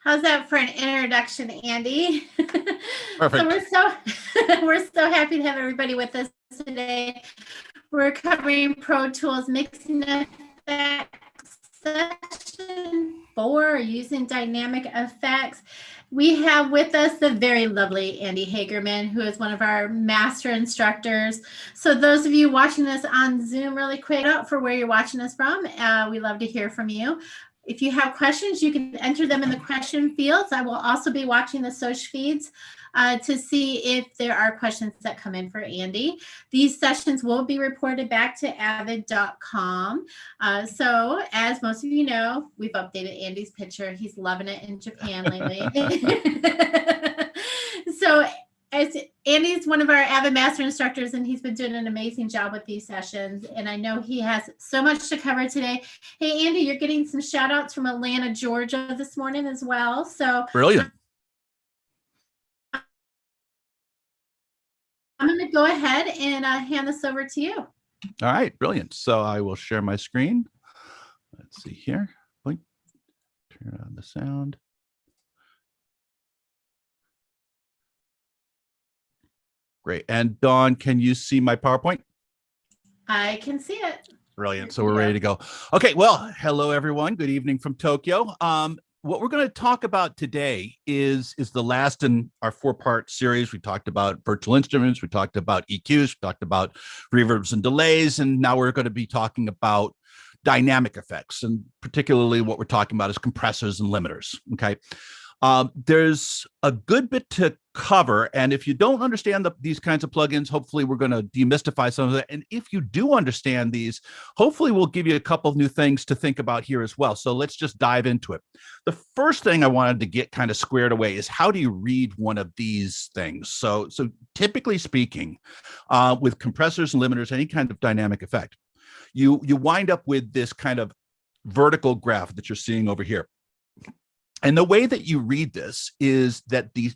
How's that for an introduction, Andy? So Perfect. we're so happy to have everybody with us today. We're covering Pro Tools Mixing Effects session 4 using dynamic effects. We have with us the very lovely Andy Hagerman, who is one of our master instructors. So those of you watching this on Zoom, really quick up for where you're watching us from. We love to hear from you. If you have questions, you can enter them in the question fields. I will also be watching the social feeds to see if there are questions that come in for Andy. These sessions will be reported back to avid.com. So as most of you know, we've updated Andy's picture. He's loving it in Japan lately. So as Andy's one of our Avid Master instructors, and he's been doing an amazing job with these sessions. And I know he has so much to cover today. Hey, Andy, you're getting some shout outs from Atlanta, Georgia this morning as well. So Brilliant. I'm going to go ahead and hand this over to you. All right, brilliant. So I will share my screen. Let's see here. Blink. Turn on the sound. Great. And Dawn, can you see my PowerPoint? I can see it. Brilliant. So we're ready to go. Okay. Well, hello, everyone. Good evening from Tokyo. What we're going to talk about today is the last in our 4-part series. We talked about virtual instruments. We talked about EQs. We talked about reverbs and delays. And now we're going to be talking about dynamic effects. And particularly what we're talking about is compressors and limiters. Okay. There's a good bit to cover. And if you don't understand these kinds of plugins, hopefully we're going to demystify some of that. And if you do understand these, hopefully we'll give you a couple of new things to think about here as well. So let's just dive into it. The first thing I wanted to get kind of squared away is how do you read one of these things? So typically speaking, with compressors and limiters, any kind of dynamic effect, you wind up with this kind of vertical graph that you're seeing over here. And the way that you read this is that the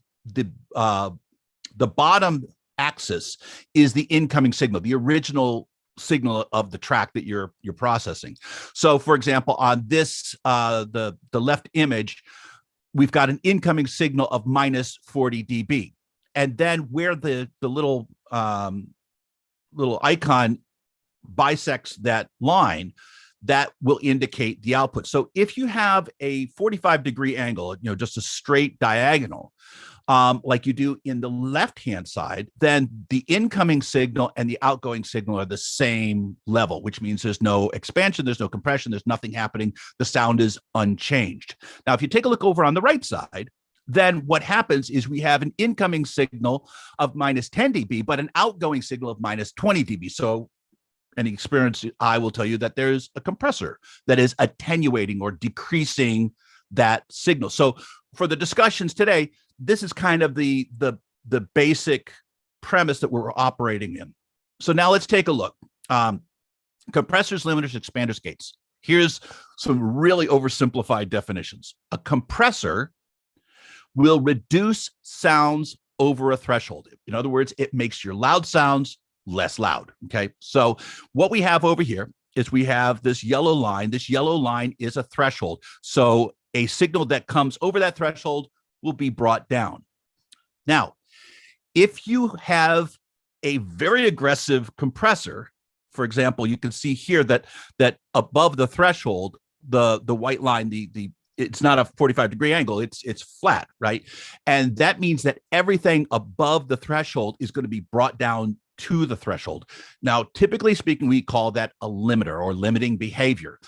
bottom axis is the incoming signal, the original signal of the track that you're processing. So, for example, on this the left image, we've got an incoming signal of minus 40 dB, and then where the little icon bisects that line, that will indicate the output. So if you have a 45-degree angle, just a straight diagonal, like you do in the left-hand side, then the incoming signal and the outgoing signal are the same level, which means there's no expansion, there's no compression, there's nothing happening. The sound is unchanged. Now, if you take a look over on the right side, then what happens is we have an incoming signal of minus 10 dB, but an outgoing signal of minus 20 dB. So any experienced eye will tell you that there's a compressor that is attenuating or decreasing that signal. So for the discussions today, this is kind of the basic premise that we're operating in. So now let's take a look. Compressors, limiters, expanders, gates. Here's some really oversimplified definitions. A compressor will reduce sounds over a threshold. In other words, it makes your loud sounds less loud. Okay. So what we have over here is we have this yellow line. This yellow line is a threshold. So a signal that comes over that threshold will be brought down. Now, if you have a very aggressive compressor, for example, you can see here that above the threshold, the white line, it's not a 45-degree angle, it's flat, right? And that means that everything above the threshold is going to be brought down to the threshold. Now, typically speaking, we call that a limiter or limiting behavior.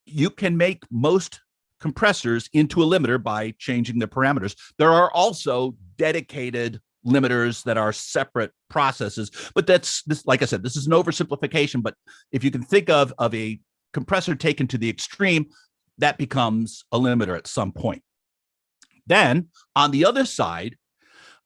You can make most compressors into a limiter by changing the parameters. There are also dedicated limiters that are separate processes, but this, like I said, this is an oversimplification. But if you can think of a compressor taken to the extreme, that becomes a limiter at some point. Then on the other side,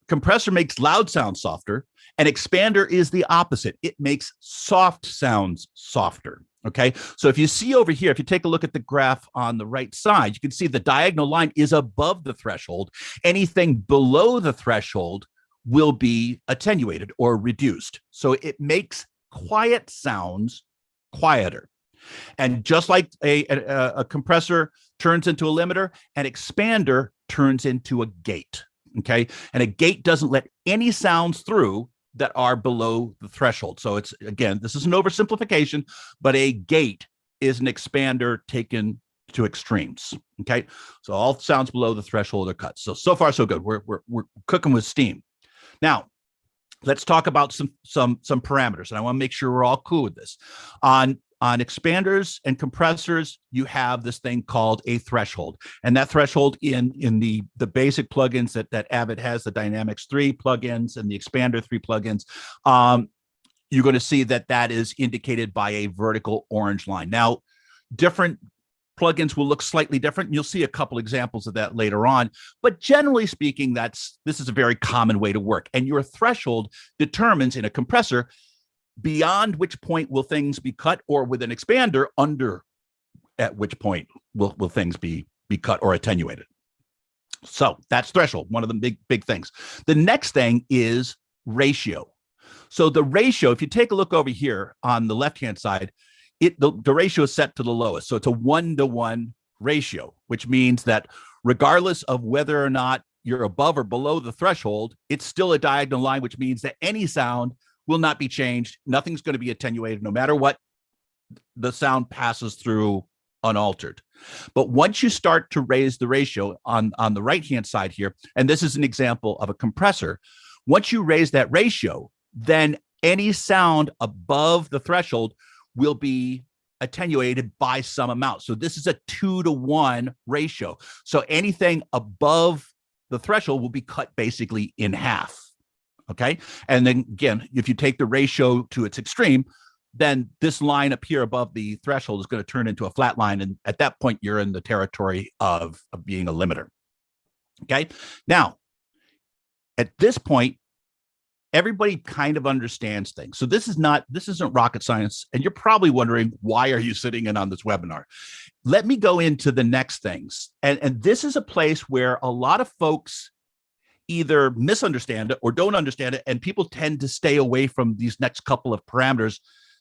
compressor makes loud sounds softer, and expander is the opposite. It makes soft sounds softer. Okay. So if you see over here, if you take a look at the graph on the right side, you can see the diagonal line is above the threshold. Anything below the threshold will be attenuated or reduced. So it makes quiet sounds quieter. And just like a compressor turns into a limiter, an expander turns into a gate. Okay. And a gate doesn't let any sounds through that are below the threshold. So it's, again, this is an oversimplification, but a gate is an expander taken to extremes. Okay. So all sounds below the threshold are cut. So far, so good. We're cooking with steam. Now, let's talk about some parameters. And I want to make sure we're all cool with this. On expanders and compressors, you have this thing called a threshold. And that threshold in the basic plugins that Avid has, the Dynamics 3 plugins and the Expander 3 plugins, you're going to see that is indicated by a vertical orange line. Now, different plugins will look slightly different. You'll see a couple examples of that later on. But generally speaking, this is a very common way to work. And your threshold determines in a compressor beyond which point will things be cut, or with an expander, under at which point will things be cut or attenuated. So that's threshold, one of the big things. The next thing is ratio. So the ratio, if you take a look over here on the left-hand side, the ratio is set to the lowest. So it's a 1-to-1 ratio, which means that regardless of whether or not you're above or below the threshold, it's still a diagonal line, which means that any sound will not be changed. Nothing's going to be attenuated, no matter what. The sound passes through unaltered. But once you start to raise the ratio on the right-hand side here, and this is an example of a compressor, once you raise that ratio, then any sound above the threshold will be attenuated by some amount. So this is a 2-to-1 ratio. So anything above the threshold will be cut basically in half. Okay. And then again, if you take the ratio to its extreme, then this line up here above the threshold is going to turn into a flat line. And at that point, you're in the territory of being a limiter. Okay. Now, at this point, everybody kind of understands things. So this isn't rocket science. And you're probably wondering, why are you sitting in on this webinar? Let me go into the next things. And this is a place where a lot of folks either misunderstand it or don't understand it. And people tend to stay away from these next couple of parameters,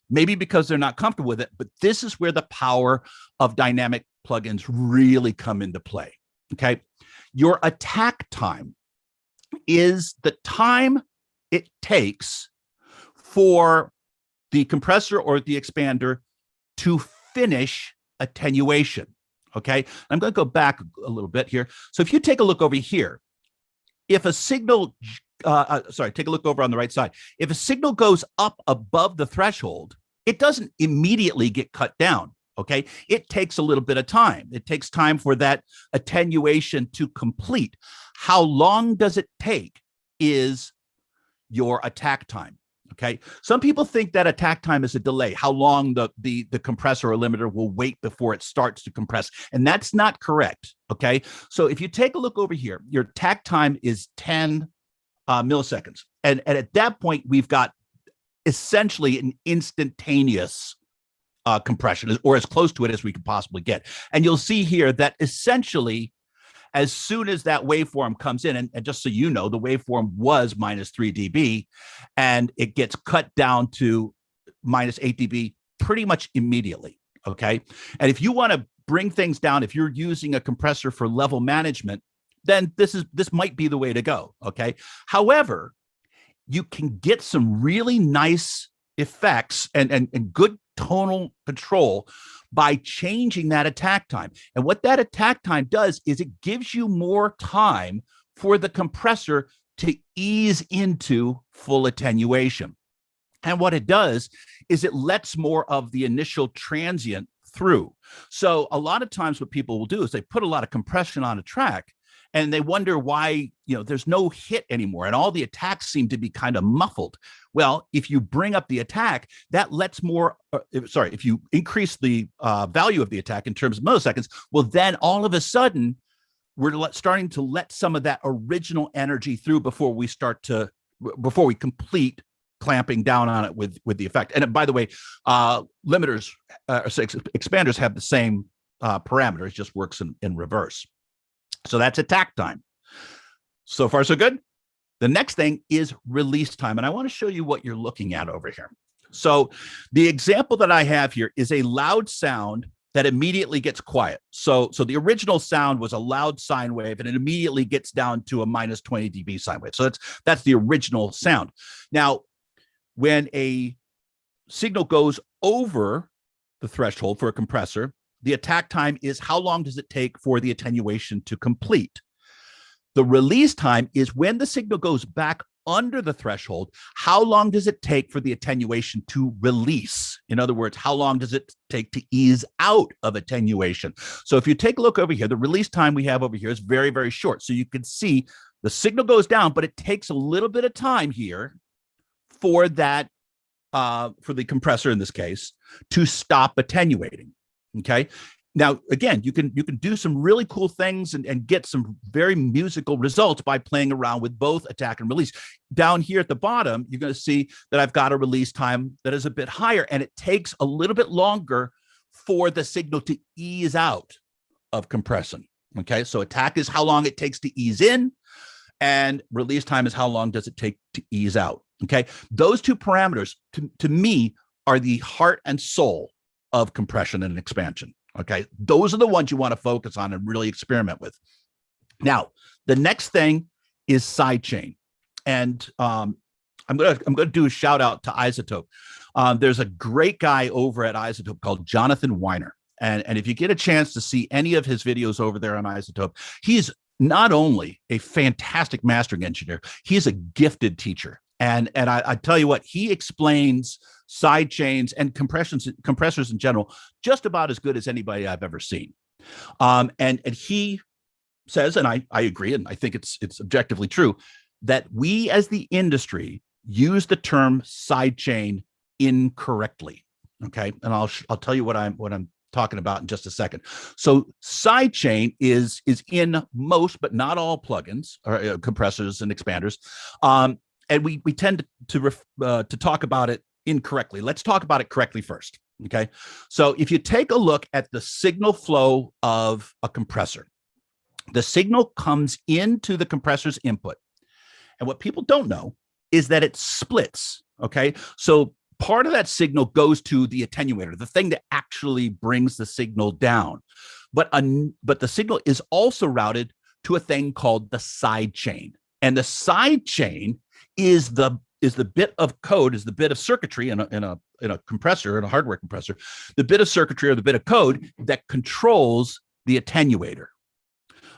maybe because they're not comfortable with it. But this is where the power of dynamic plugins really come into play. Okay. Your attack time is the time it takes for the compressor or the expander to finish attenuation. Okay. I'm going to go back a little bit here. So if you take a look over here, if a signal, take a look over on the right side. If a signal goes up above the threshold, it doesn't immediately get cut down. Okay. It takes a little bit of time. It takes time for that attenuation to complete. How long does it take is your attack time. Okay. Some people think that attack time is a delay, how long the compressor or limiter will wait before it starts to compress. And that's not correct. Okay. So if you take a look over here, your attack time is 10 milliseconds. And at that point, we've got essentially an instantaneous compression, or as close to it as we could possibly get. And you'll see here that essentially, as soon as that waveform comes in, and just so you know, the waveform was -3 dB, and it gets cut down to -8 dB pretty much immediately, okay? And if you want to bring things down, if you're using a compressor for level management, then this might be the way to go, okay? However, you can get some really nice effects and good tonal control by changing that attack time. And what that attack time does is it gives you more time for the compressor to ease into full attenuation. And what it does is it lets more of the initial transient through. So a lot of times what people will do is they put a lot of compression on a track and they wonder why, there's no hit anymore and all the attacks seem to be kind of muffled. Well, if you bring up the attack, that lets more, if you increase the value of the attack in terms of milliseconds, well, then all of a sudden we're starting to let some of that original energy through before we complete clamping down on it with the effect. And by the way, limiters, expanders have the same parameters, just works in reverse. So that's attack time. So far, so good. The next thing is release time. And I want to show you what you're looking at over here. So the example that I have here is a loud sound that immediately gets quiet. So the original sound was a loud sine wave, and it immediately gets down to a minus 20 dB sine wave. So that's the original sound. Now, when a signal goes over the threshold for a compressor, the attack time is how long does it take for the attenuation to complete. The release time is when the signal goes back under the threshold, how long does it take for the attenuation to release? In other words, how long does it take to ease out of attenuation? So if you take a look over here, the release time we have over here is very, very short. So you can see the signal goes down, but it takes a little bit of time here for that, for the compressor in this case, to stop attenuating. Okay. Now, again, you can do some really cool things and get some very musical results by playing around with both attack and release. Down here at the bottom, you're going to see that I've got a release time that is a bit higher, and it takes a little bit longer for the signal to ease out of compression. Okay, so attack is how long it takes to ease in, and release time is how long does it take to ease out. Okay, those two parameters to me are the heart and soul of compression and expansion. Okay, those are the ones you want to focus on and really experiment with. Now, the next thing is sidechain, and I'm gonna do a shout out to Isotope. There's a great guy over at Isotope called Jonathan Weiner, and if you get a chance to see any of his videos over there on Isotope, he's not only a fantastic mastering engineer, he's a gifted teacher. And I tell you what, he explains side chains and compressors in general just about as good as anybody I've ever seen. And he says, and I agree, and I think it's objectively true, that we as the industry use the term side chain incorrectly. Okay, and I'll tell you what I'm talking about in just a second. So side chain is in most, but not all plugins or compressors and expanders. And we tend to talk about it incorrectly. Let's talk about it correctly first. Okay. So if you take a look at the signal flow of a compressor, the signal comes into the compressor's input. And what people don't know is that it splits. Okay. So part of that signal goes to the attenuator, the thing that actually brings the signal down. But the signal is also routed to a thing called the side chain. And the side chain is the bit of code, is the bit of circuitry in a compressor, in a hardware compressor, the bit of circuitry or the bit of code that controls the attenuator.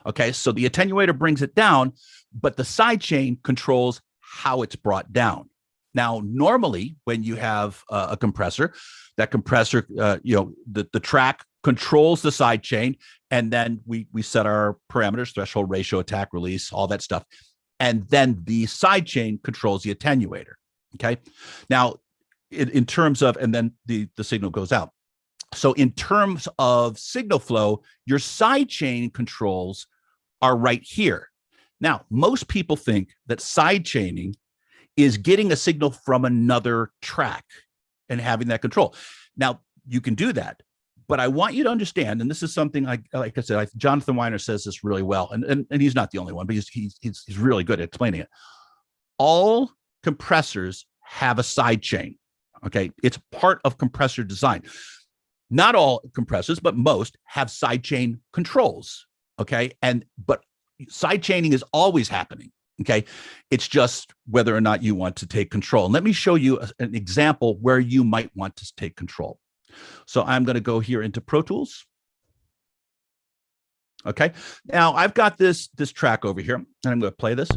Okay, so the attenuator brings it down, but the side chain controls how it's brought down. Now, normally when you have a compressor, that compressor, the track controls the side chain, and then we set our parameters, threshold, ratio, attack, release, all that stuff. And then the side chain controls the attenuator. Okay. Now, in terms of, and then the signal goes out. So in terms of signal flow, your side chain controls are right here. Now, most people think that side chaining is getting a signal from another track and having that control. Now, you can do that, but I want you to understand, and this is something like I said, Jonathan Weiner says this really well, and he's not the only one, but he's really good at explaining it. All compressors have a side chain. Okay, it's part of compressor design. Not all compressors, but most have side chain controls. Okay, but side chaining is always happening. Okay, it's just whether or not you want to take control. And let me show you an example where you might want to take control. So I'm going to go here into Pro Tools. Okay, now I've got this track over here, and I'm going to play this.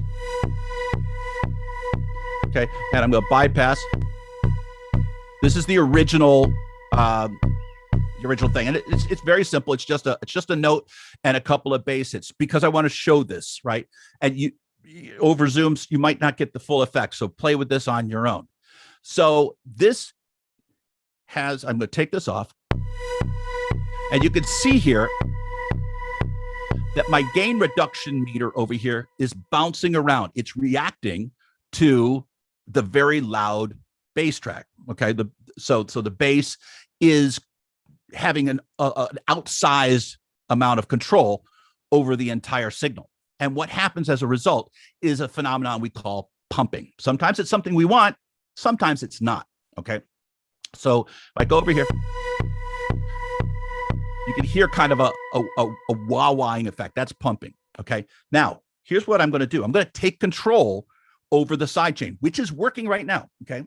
Okay, and I'm going to bypass. This is the original thing, and it's very simple. It's just a note and a couple of bass hits because I want to show this, right? And over Zooms, you might not get the full effect, so play with this on your own. So this has, I'm going to take this off, and you can see here that my gain reduction meter over here is bouncing around. It's reacting to the very loud bass track. Okay, so the bass is having an outsized amount of control over the entire signal. And what happens as a result is a phenomenon we call pumping. Sometimes it's something we want, sometimes it's not. Okay. So if I go over here, you can hear kind of a wah-wahing effect. That's pumping. Okay. Now, here's what I'm going to do. I'm going to take control over the sidechain, which is working right now. Okay.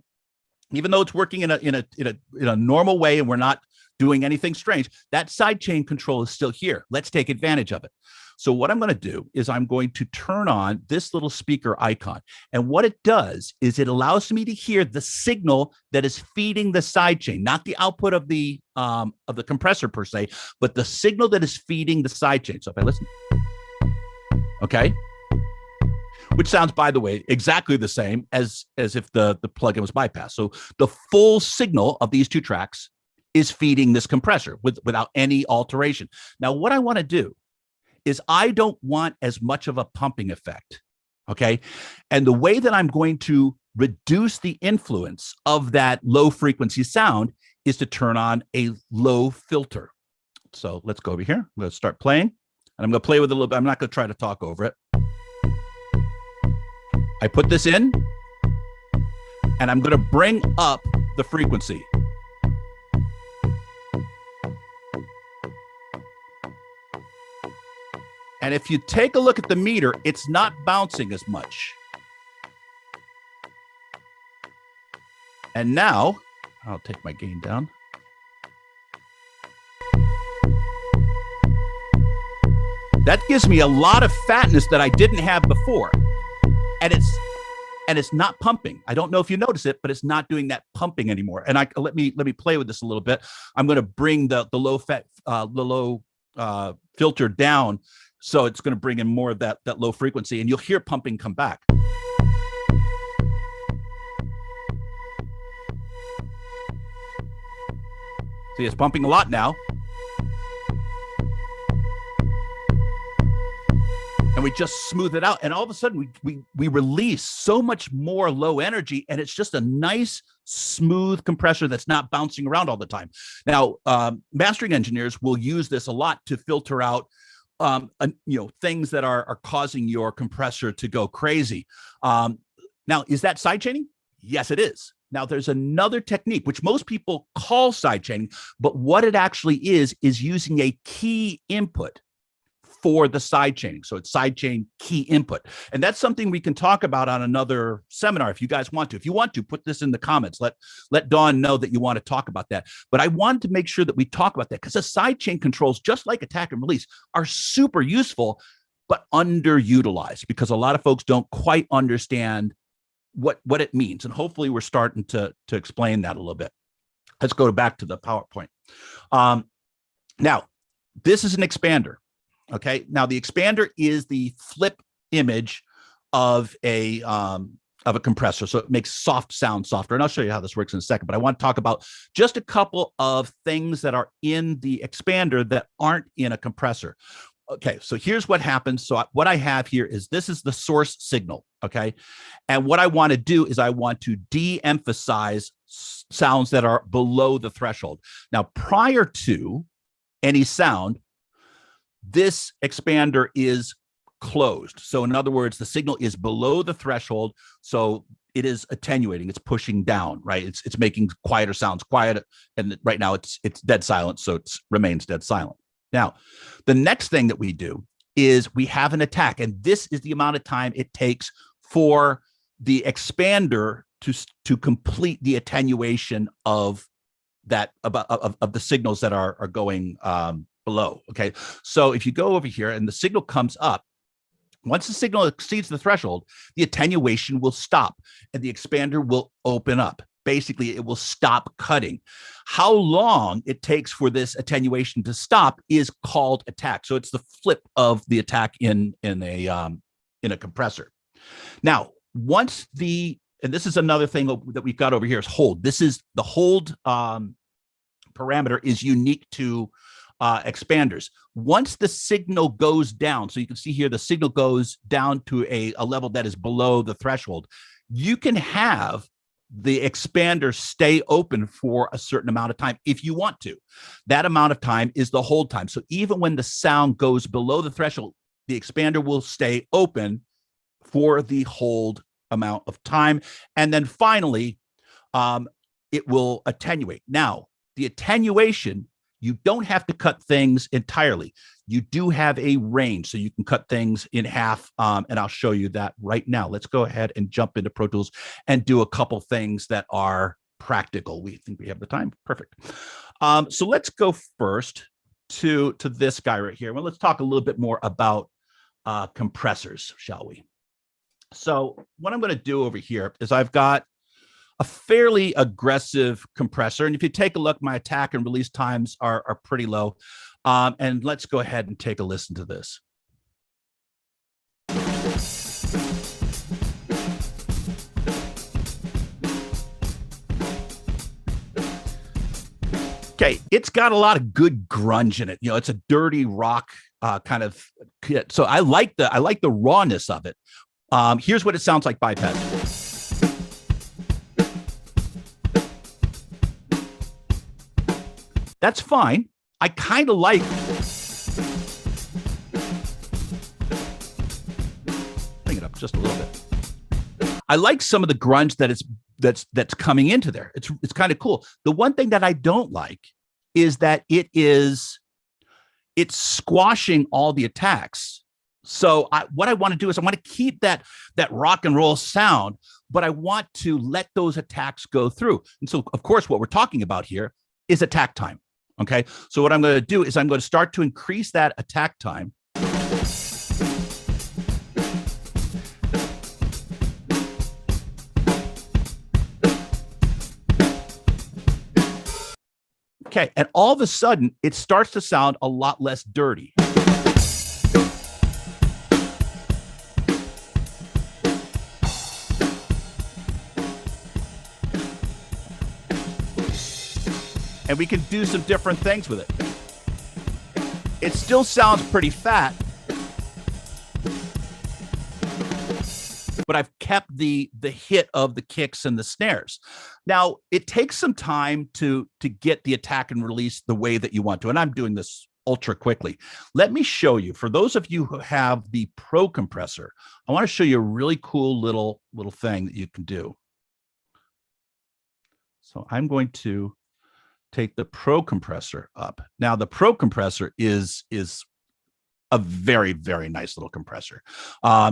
Even though it's working in a normal way and we're not doing anything strange, that sidechain control is still here. Let's take advantage of it. So what I'm going to do is I'm going to turn on this little speaker icon. And what it does is it allows me to hear the signal that is feeding the sidechain, not the output of the compressor per se, but the signal that is feeding the sidechain. So if I listen, okay, which sounds, by the way, exactly the same as if the plugin was bypassed. So the full signal of these two tracks is feeding this compressor without any alteration. Now, what I want to do is I don't want as much of a pumping effect, okay? And the way that I'm going to reduce the influence of that low frequency sound is to turn on a low filter. So let's go over here. I'm going to start playing, and I'm going to play with it a little bit. I'm not going to try to talk over it. I put this in, and I'm going to bring up the frequency. And if you take a look at the meter, it's not bouncing as much. And now, I'll take my gain down. That gives me a lot of fatness that I didn't have before. And it's not pumping. I don't know if you notice it, but it's not doing that pumping anymore. And let me play with this a little bit. I'm going to bring the low filter down. So it's going to bring in more of that low frequency, and you'll hear pumping come back. See, it's pumping a lot now. And we just smooth it out. And all of a sudden, we release so much more low energy, and it's just a nice, smooth compressor that's not bouncing around all the time. Now, mastering engineers will use this a lot to filter out things that are causing your compressor to go crazy. Now, is that sidechaining? Yes, it is. Now, there's another technique, which most people call sidechaining, but what it actually is using a key input for the sidechaining. So it's sidechain key input. And that's something we can talk about on another seminar if you guys want to. If you want to, put this in the comments. Let Dawn know that you want to talk about that. But I wanted to make sure that we talk about that because the sidechain controls, just like attack and release, are super useful, but underutilized because a lot of folks don't quite understand what it means. And hopefully we're starting to explain that a little bit. Let's go back to the PowerPoint. Now, this is an expander. Okay. Now the expander is the flip image of a compressor. So it makes soft sound softer. And I'll show you how this works in a second, but I want to talk about just a couple of things that are in the expander that aren't in a compressor. Okay. So here's what happens. So what I have here is this is the source signal. Okay. And what I want to do is I want to de-emphasize sounds that are below the threshold. Now, prior to any sound, this expander is closed. So in other words, the signal is below the threshold. So it is attenuating. It's pushing down, right? It's making quieter sounds, quiet. And right now it's dead silent. So it remains dead silent. Now, the next thing that we do is we have an attack. And this is the amount of time it takes for the expander to complete the attenuation of that, of the signals that are going below. Okay. So if you go over here and the signal comes up, once the signal exceeds the threshold, the attenuation will stop and the expander will open up. Basically, it will stop cutting. How long it takes for this attenuation to stop is called attack. So it's the flip of the attack in a compressor. Now, once and this is another thing that we've got over here is hold. This is the hold parameter is unique to expanders. Once the signal goes down, so you can see here, the signal goes down to a level that is below the threshold, you can have the expander stay open for a certain amount of time if you want to. That amount of time is the hold time. So even when the sound goes below the threshold, the expander will stay open for the hold amount of time. And then finally, it will attenuate. Now, the attenuation, you don't have to cut things entirely. You do have a range, so you can cut things in half, and I'll show you that right now. Let's go ahead and jump into Pro Tools and do a couple things that are practical. We think we have the time. Perfect. So let's go first to this guy right here. Well, let's talk a little bit more about compressors, shall we? So what I'm going to do over here is I've got a fairly aggressive compressor. And if you take a look, my attack and release times are pretty low. And let's go ahead and take a listen to this. Okay, it's got a lot of good grunge in it. You know, it's a dirty rock kind of kit. So I like the rawness of it. Here's what it sounds like bypassing. That's fine. I kind of like. Bring it up just a little bit. I like some of the grunge that's coming into there. It's kind of cool. The one thing that I don't like is that it's squashing all the attacks. So what I want to do is I want to keep that rock and roll sound, but I want to let those attacks go through. And so, of course, what we're talking about here is attack time. Okay, so what I'm going to do is I'm going to start to increase that attack time. Okay, and all of a sudden, it starts to sound a lot less dirty. And we can do some different things with it. It still sounds pretty fat, but I've kept the hit of the kicks and the snares. Now, it takes some time to get the attack and release the way that you want to, and I'm doing this ultra quickly. Let me show you. For those of you who have the Pro compressor, I want to show you a really cool little thing that you can do. So I'm going to take the Pro compressor up. Now, the Pro compressor is a very, very nice little compressor.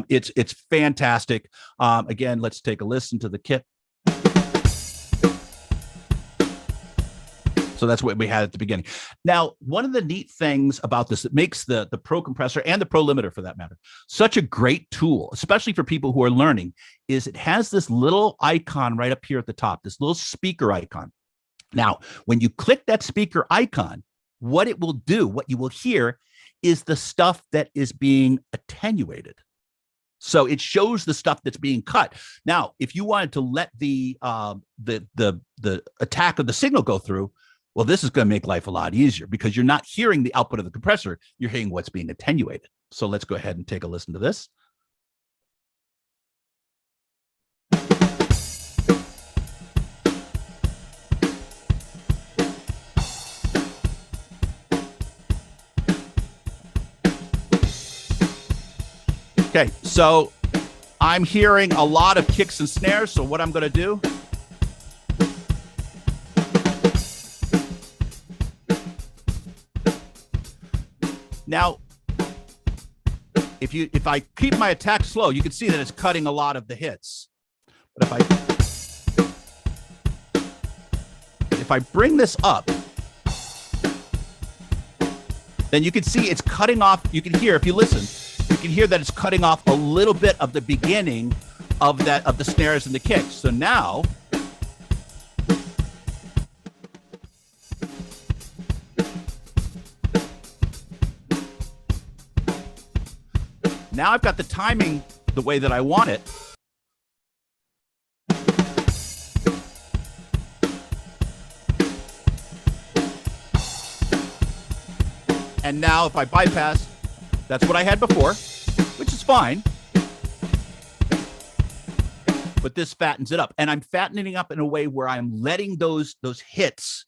It's fantastic. Again, let's take a listen to the kit. So that's what we had at the beginning. Now, one of the neat things about this that makes the Pro compressor and the Pro limiter, for that matter, such a great tool, especially for people who are learning, is it has this little icon right up here at the top, this little speaker icon. Now, when you click that speaker icon, what it will do, what you will hear, is the stuff that is being attenuated. So it shows the stuff that's being cut. Now, if you wanted to let the attack of the signal go through, well, this is going to make life a lot easier because you're not hearing the output of the compressor, you're hearing what's being attenuated. So let's go ahead and take a listen to this. Okay, so I'm hearing a lot of kicks and snares. So what I'm going to do, now, if I keep my attack slow, you can see that it's cutting a lot of the hits. But if I bring this up, then you can see it's cutting off. You can hear, if you listen, you can hear that it's cutting off a little bit of the beginning of the snares and the kicks. So now, I've got the timing the way that I want it. And now if I bypass, that's what I had before, which is fine. But this fattens it up. And I'm fattening up in a way where I'm letting those hits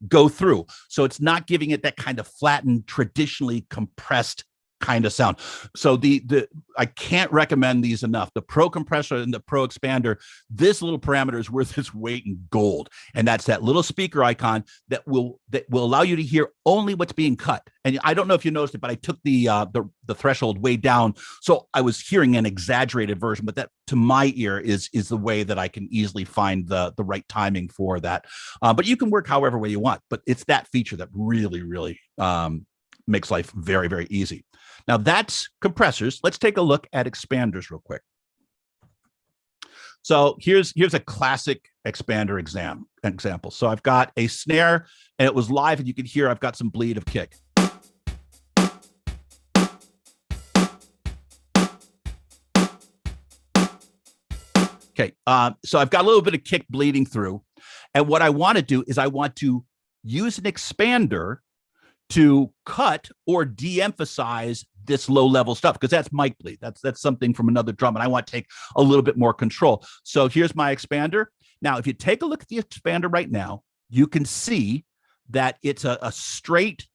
go through. So it's not giving it that kind of flattened, traditionally compressed kind of sound. So the I can't recommend these enough. The Pro compressor and the Pro expander, this little parameter is worth its weight in gold. And that's that little speaker icon that will allow you to hear only what's being cut. And I don't know if you noticed it, but I took the threshold way down, so I was hearing an exaggerated version. But that, to my ear, is the way that I can easily find the right timing for that. But you can work however way you want. But it's that feature that really makes life very, very easy. Now that's compressors. Let's take a look at expanders real quick. So here's a classic expander example. So I've got a snare, and it was live, and you can hear I've got some bleed of kick. Okay, so I've got a little bit of kick bleeding through, and what I want to do is I want to use an expander to cut or de-emphasize this low-level stuff, because that's mic bleed. That's something from another drum, and I want to take a little bit more control. So here's my expander. Now, if you take a look at the expander right now, you can see that it's a straight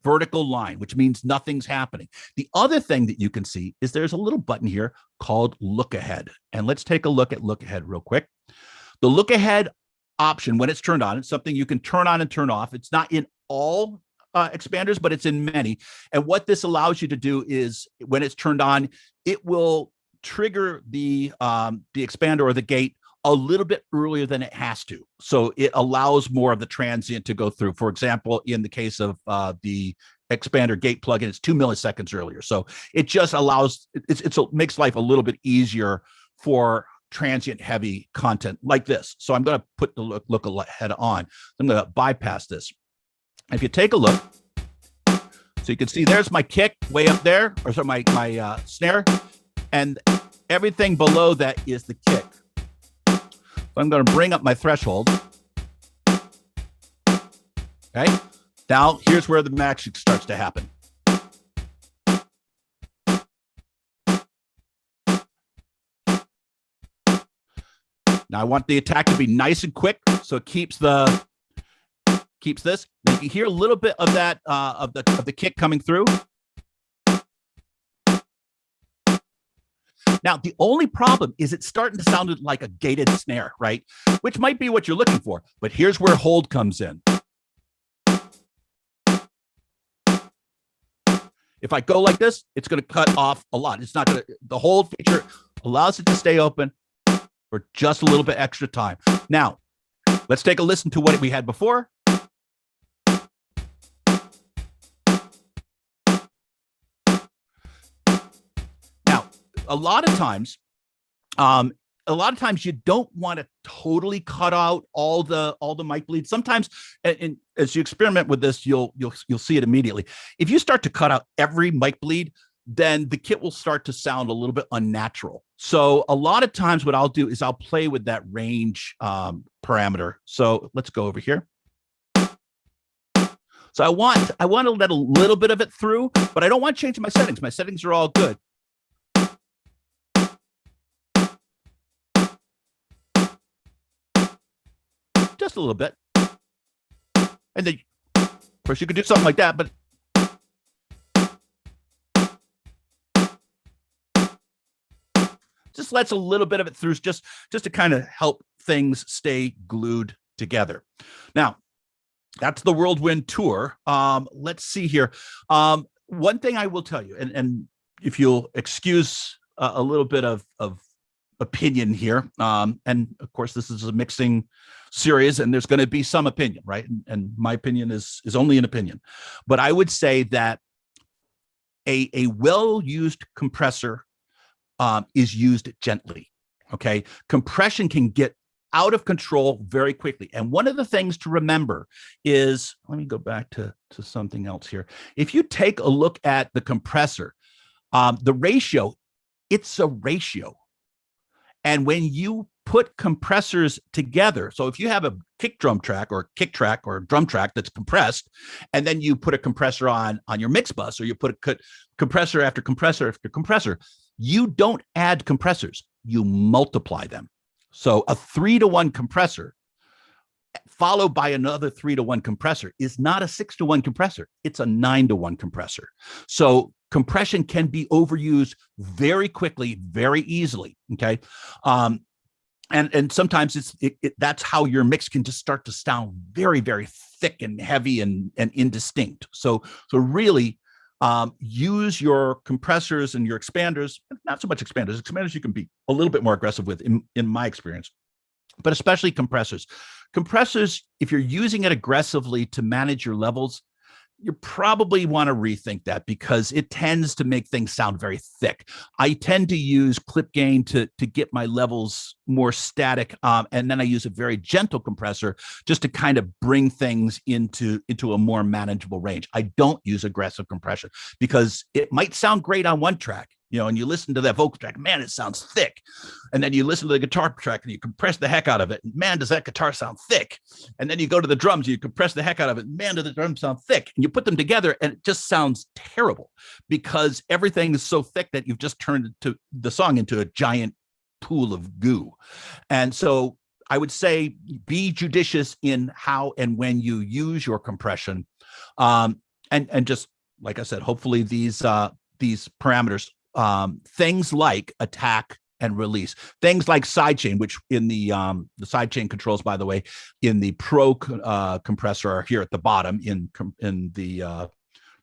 vertical line, which means nothing's happening. The other thing that you can see is there's a little button here called Look Ahead. And let's take a look at Look Ahead real quick. The Look Ahead option, when it's turned on, it's something you can turn on and turn off. It's not in all expanders, but it's in many. And what this allows you to do is, when it's turned on, it will trigger the expander or the gate a little bit earlier than it has to. So it allows more of the transient to go through. For example, in the case of the expander gate plugin, it's 2 milliseconds earlier. So it just allows, it makes life a little bit easier for transient heavy content like this. So I'm going to put the look ahead on. I'm going to bypass this. If you take a look, so you can see there's my kick way up there, or so my snare, and everything below that is the kick. So I'm going to bring up my threshold. Okay. Now here's where the magic starts to happen. Now I want the attack to be nice and quick, so it keeps this. You can hear a little bit of that of the kick coming through. Now the only problem is it's starting to sound like a gated snare, right? Which might be what you're looking for, but here's where hold comes in. If I go like this, it's going to cut off a lot. It's not going to. The hold feature allows it to stay open for just a little bit extra time. Now, let's take a listen to what we had before. Now, a lot of times you don't want to totally cut out all the mic bleed. Sometimes, and as you experiment with this, you'll see it immediately. If you start to cut out every mic bleed, then the kit will start to sound a little bit unnatural. So a lot of times what I'll do is I'll play with that range parameter. So let's go over here. So I want to let a little bit of it through, but I don't want to change my settings. My settings are all good. Just a little bit. And then, of course, you could do something like that, but just lets a little bit of it through, just to kind of help things stay glued together. Now, that's the Whirlwind Tour. Let's see here. One thing I will tell you, and if you'll excuse a little bit of opinion here, and of course this is a mixing series, and there's going to be some opinion, right? And my opinion is only an opinion, but I would say that a well-used compressor is used gently. Okay, compression can get out of control very quickly, and one of the things to remember is, let me go back to something else here. If you take a look at the compressor, the ratio, it's a ratio, and when you put compressors together, so if you have a kick drum track or kick track or drum track that's compressed, and then you put a compressor on your mix bus, or you put a compressor after compressor after compressor, you don't add compressors, you multiply them. So a 3-to-1 compressor followed by another 3-to-1 compressor is not a 6-to-1 compressor. It's a 9-to-1 compressor. So compression can be overused very quickly, very easily. Okay. And sometimes that's how your mix can just start to sound very, very thick and heavy and indistinct. So really use your compressors and your expanders, not so much expanders. Expanders you can be a little bit more aggressive with in my experience, but especially compressors. Compressors, if you're using it aggressively to manage your levels, you probably want to rethink that because it tends to make things sound very thick. I tend to use clip gain to get my levels more static, and then I use a very gentle compressor just to kind of bring things into a more manageable range. I don't use aggressive compression because it might sound great on one track, and you listen to that vocal track, man, it sounds thick. And then you listen to the guitar track and you compress the heck out of it. And man, does that guitar sound thick. And then you go to the drums, you compress the heck out of it. Man, do the drums sound thick. And you put them together and it just sounds terrible because everything is so thick that you've just turned the song into a giant pool of goo. And so I would say be judicious in how and when you use your compression. And just like I said, hopefully these parameters, things like attack and release, things like sidechain, which in the sidechain controls, by the way, in the Pro compressor are here at the bottom in the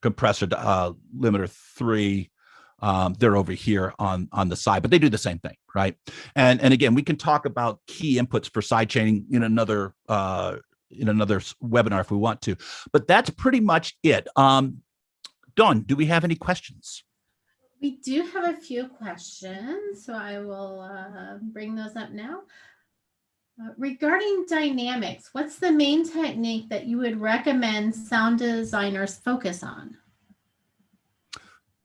compressor limiter 3. They're over here on the side, but they do the same thing, right? And again, we can talk about key inputs for sidechaining in another webinar if we want to, but that's pretty much it. Dawn, do we have any questions? We do have a few questions, so I will bring those up now. Regarding dynamics, what's the main technique that you would recommend sound designers focus on?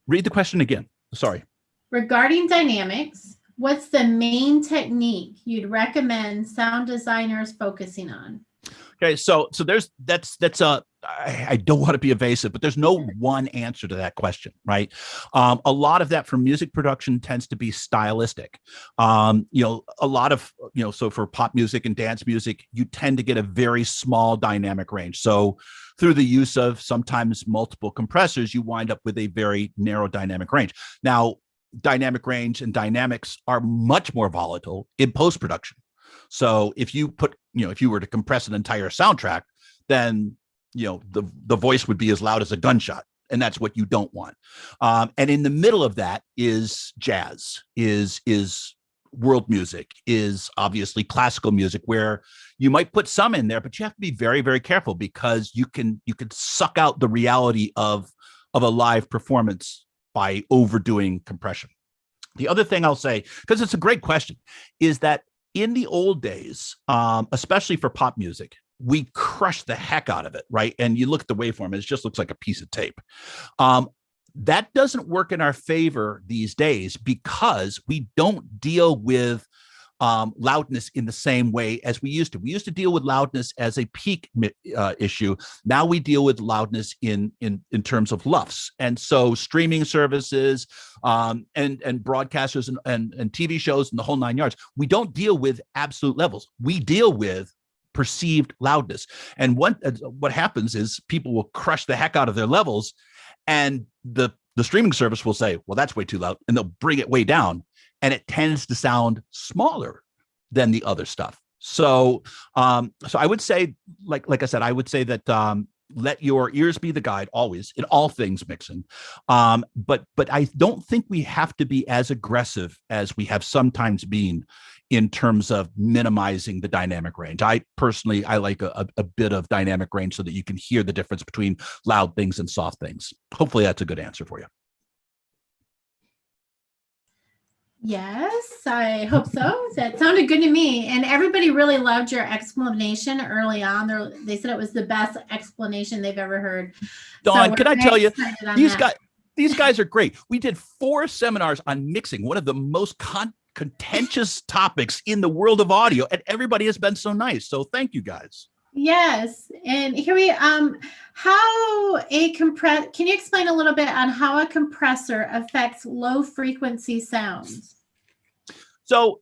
Read the question again. Sorry. Regarding dynamics, what's the main technique you'd recommend sound designers focusing on? Okay, so I don't want to be evasive, but there's no one answer to that question, right? A lot of that for music production tends to be stylistic. A lot of, so for pop music and dance music, you tend to get a very small dynamic range. So through the use of sometimes multiple compressors, you wind up with a very narrow dynamic range. Now, dynamic range and dynamics are much more volatile in post-production. So if you were to compress an entire soundtrack, then the voice would be as loud as a gunshot, and that's what you don't want. And in the middle of that is jazz, is world music, is obviously classical music, where you might put some in there, but you have to be very, very careful because you can suck out the reality of a live performance by overdoing compression. The other thing I'll say, because it's a great question, is that in the old days, especially for pop music, we crushed the heck out of it, right? And you look at the waveform, it just looks like a piece of tape. That doesn't work in our favor these days because we don't deal with loudness in the same way as we used to. We used to deal with loudness as a peak issue. Now we deal with loudness in terms of LUFS. And so streaming services and broadcasters and TV shows and the whole 9 yards, we don't deal with absolute levels. We deal with perceived loudness. And what happens is people will crush the heck out of their levels, and the streaming service will say, well, that's way too loud, and they'll bring it way down, and it tends to sound smaller than the other stuff. So I would say, like I said, I would say that let your ears be the guide always in all things mixing. But I don't think we have to be as aggressive as we have sometimes been in terms of minimizing the dynamic range. I personally like a bit of dynamic range so that you can hear the difference between loud things and soft things. Hopefully that's a good answer for you. Yes, I hope so. That sounded good to me. And everybody really loved your explanation early on. They said it was the best explanation they've ever heard. Dawn, can I tell you, these guys are great. We did 4 seminars on mixing, one of the most contentious topics in the world of audio, and everybody has been so nice. So thank you guys. Yes. And here can you explain a little bit on how a compressor affects low frequency sounds? So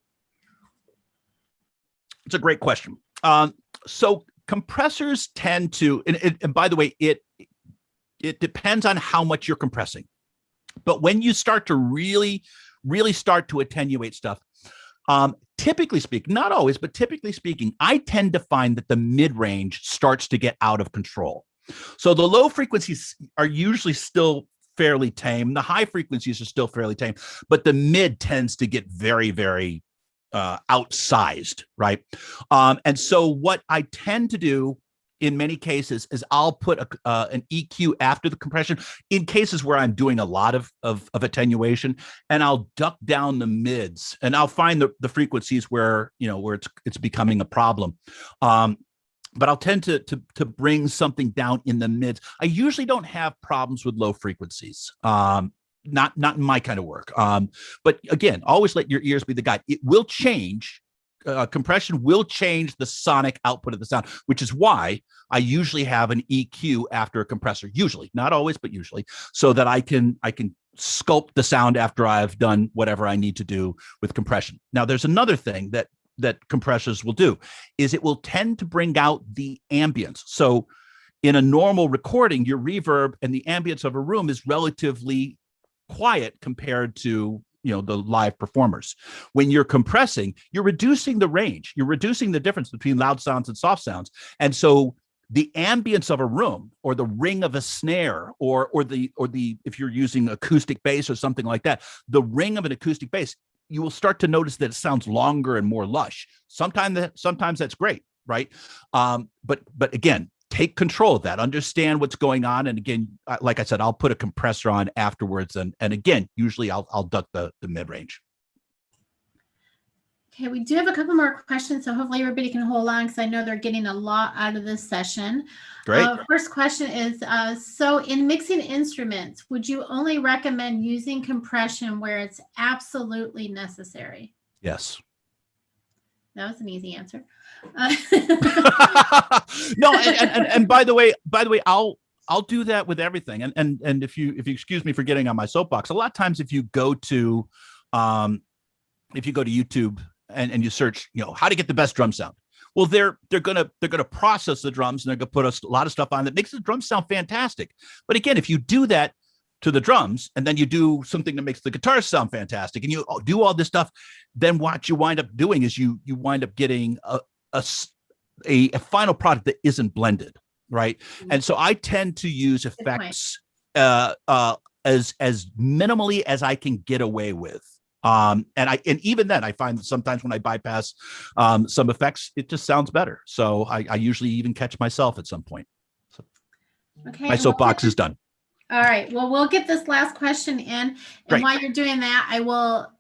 it's a great question. So compressors tend to, and by the way, it depends on how much you're compressing. But when you start to really start to attenuate stuff, typically speaking, not always, but typically speaking, I tend to find that the mid-range starts to get out of control. So the low frequencies are usually still fairly tame. The high frequencies are still fairly tame, but the mid tends to get very, very outsized, right? And so what I tend to do in many cases is I'll put an EQ after the compression in cases where I'm doing a lot of attenuation, and I'll duck down the mids, and I'll find the frequencies where it's becoming a problem. But I'll tend to bring something down in the mids. I usually don't have problems with low frequencies. Not in my kind of work. But again, always let your ears be the guide. It will change. Compression will change the sonic output of the sound, which is why I usually have an EQ after a compressor. Usually, not always, but usually, so that I can sculpt the sound after I've done whatever I need to do with compression. Now, there's another thing that compressors will do, is it will tend to bring out the ambience. So in a normal recording, your reverb and the ambience of a room is relatively quiet compared to the live performers. When you're compressing, you're reducing the range, you're reducing the difference between loud sounds and soft sounds. And so the ambience of a room, or the ring of a snare, or the if you're using acoustic bass or something like that, the ring of an acoustic bass, you will start to notice that it sounds longer and more lush. Sometimes that's great, right? But again, take control of that, understand what's going on. And again, like I said, I'll put a compressor on afterwards. And again, usually I'll duck the mid-range. Okay, we do have a couple more questions, so hopefully everybody can hold on, because I know they're getting a lot out of this session. Great. First question is, so in mixing instruments, would you only recommend using compression where it's absolutely necessary? Yes. That was an easy answer. No, and by the way, I'll do that with everything. And if you excuse me for getting on my soapbox, a lot of times if you go to YouTube and you search, how to get the best drum sound, well, they're gonna process the drums, and they're gonna put a lot of stuff on that makes the drums sound fantastic. But again, if you do that to the drums, and then you do something that makes the guitars sound fantastic, and you do all this stuff, then what you wind up doing is you wind up getting a final product that isn't blended, right? Mm-hmm. And so I tend to use effects as minimally as I can get away with. And even then I find that sometimes when I bypass some effects, it just sounds better. So I usually even catch myself at some point. So okay, my soapbox is done. All right. Well, we'll get this last question in. And Great. While you're doing that, I will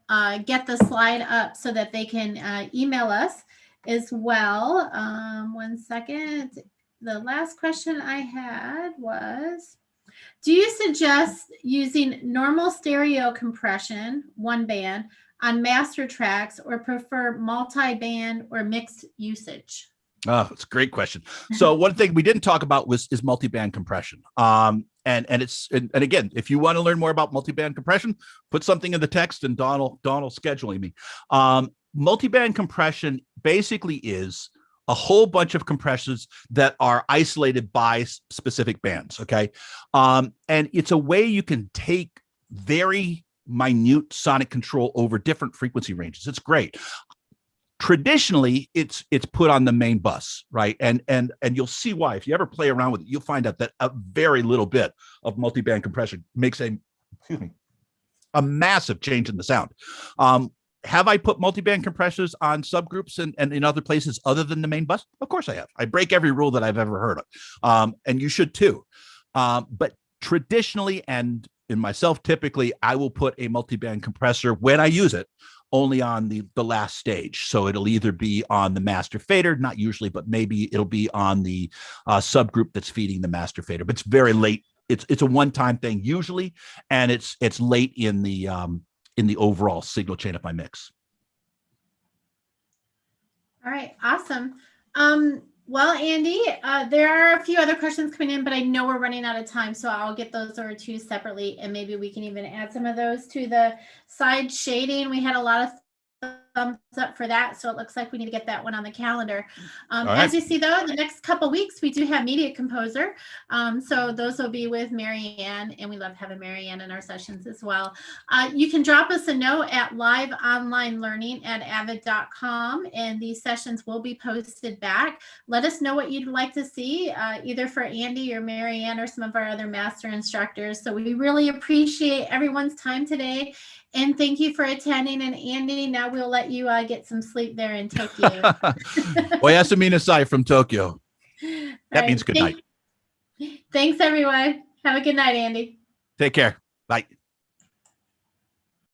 get the slide up so that they can email us as well. 1 second. The last question I had was, do you suggest using normal stereo compression, one band, on master tracks, or prefer multi-band or mixed usage? Oh, it's a great question. So one thing we didn't talk about is multi-band compression. And again, if you want to learn more about multi-band compression, put something in the text, and Donald scheduling me. Multi-band compression basically is a whole bunch of compressors that are isolated by specific bands. Okay. And it's a way you can take very minute sonic control over different frequency ranges. It's great. Traditionally, it's put on the main bus, right? And you'll see why. If you ever play around with it, you'll find out that a very little bit of multi-band compression makes a massive change in the sound. Have I put multi-band compressors on subgroups and in other places other than the main bus? Of course I have. I break every rule that I've ever heard of, and you should too. But traditionally, and in myself, typically, I will put a multi-band compressor when I use it only on the last stage. So it'll either be on the master fader, not usually, but maybe it'll be on the subgroup that's feeding the master fader. But it's very late. It's a one-time thing usually, and it's late in the overall signal chain of my mix. All right, awesome. Well, Andy, there are a few other questions coming in, but I know we're running out of time, so I'll get those over to you separately, and maybe we can even add some of those to the side shading. We had a lot of thumbs up for that. So it looks like we need to get that one on the calendar. right. As you see, though, the next couple weeks, we do have Media Composer. So those will be with Mary Ann, and we love having Mary Ann in our sessions as well. You can drop us a note at liveonlinelearning@avid.com, and these sessions will be posted back. Let us know what you'd like to see, either for Andy or Mary Ann or some of our other master instructors. So we really appreciate everyone's time today. And thank you for attending. And Andy, now we'll let you get some sleep there in Tokyo. Oyasumi nasai from Tokyo. That means good night. Thanks, everyone. Have a good night, Andy. Take care. Bye.